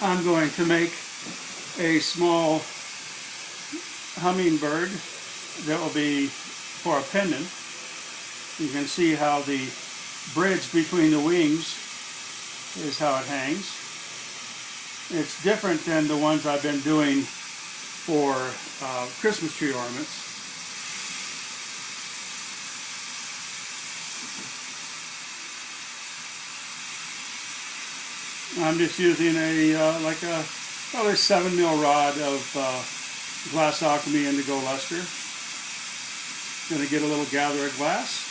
I'm going to make a small hummingbird that will be for a pendant. You can see how the bridge between the wings is how it hangs. It's different than the ones I've been doing for Christmas tree ornaments. I'm just using probably a 7 mil rod of glass alchemy indigo luster. Going to get a little gather of glass,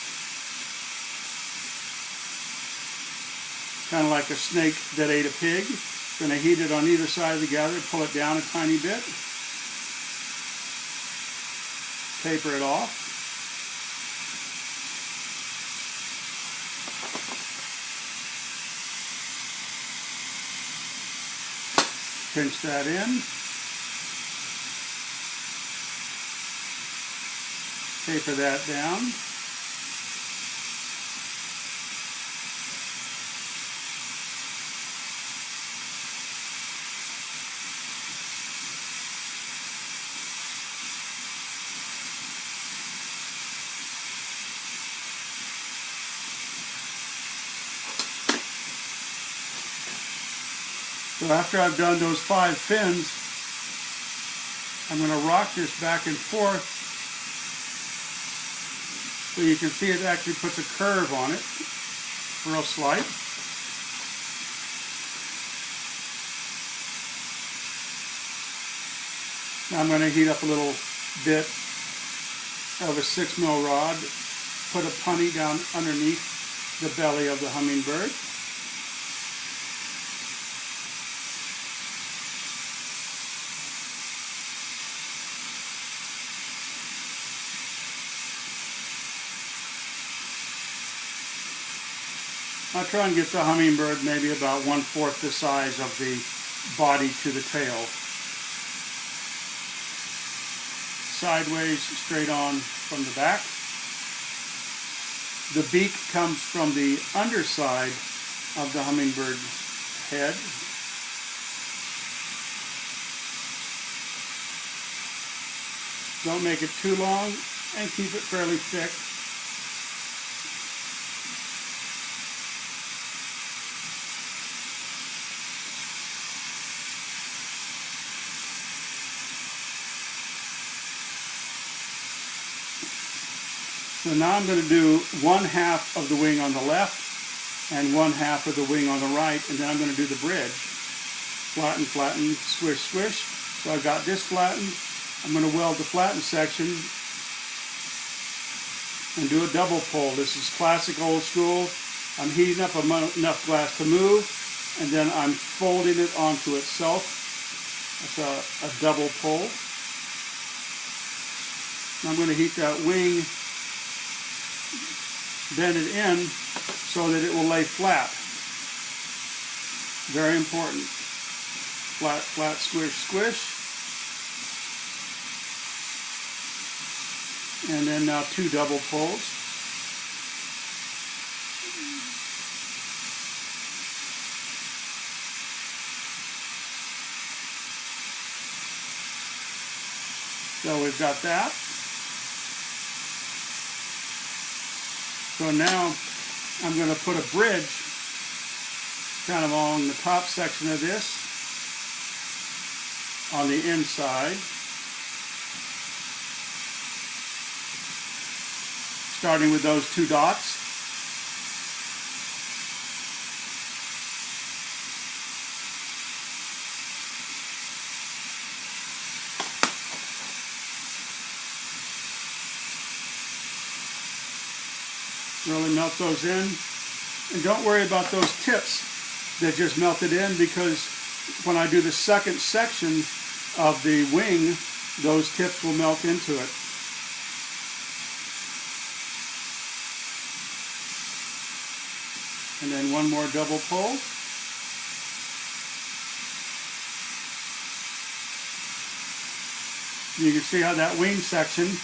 kind of like a snake that ate a pig. Going to heat it on either side of the gather, pull it down a tiny bit, taper it off. Pinch that in, taper that down. So after I've done those 5 fins, I'm going to rock this back and forth so you can see it actually puts a curve on it, real slight. Now I'm going to heat up a little bit of a 6 mil rod, put a punny down underneath the belly of the hummingbird. I'll try and get the hummingbird maybe about 1/4 the size of the body to the tail. Sideways, straight on from the back. The beak comes from the underside of the hummingbird's head. Don't make it too long and keep it fairly thick. So now I'm going to do 1/2 of the wing on the left and 1/2 of the wing on the right, and then I'm going to do the bridge. Flatten, flatten, swish, swish. So I've got this flattened. I'm going to weld the flattened section and do a double pull. This is classic old school. I'm heating up enough glass to move, and then I'm folding it onto itself. That's a double pull. I'm going to heat that wing, bend it in so that it will lay flat. Very important. Flat, flat, squish, squish. And then now 2 double pulls. So we've got that. So now I'm going to put a bridge kind of along the top section of this on the inside, starting with those 2 dots. Really melt those in, and don't worry about those tips that just melted in, because when I do the second section of the wing, those tips will melt into it. And then 1 more double pull. You can see how that wing section,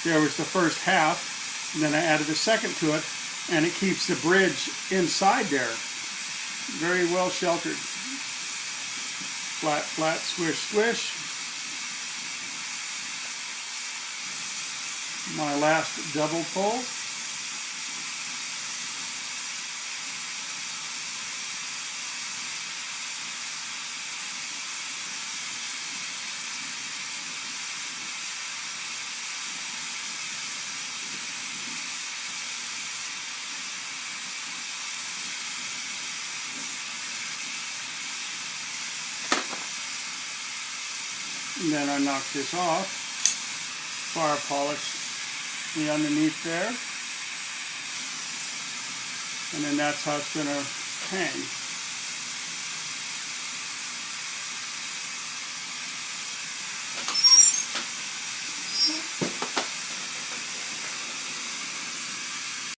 there was the first half, and then I added a second to it, and it keeps the bridge inside there. Very well sheltered. Flat, flat, squish, squish. My last double pull. And then I knock this off, fire polish the underneath there, and then that's how it's going to hang.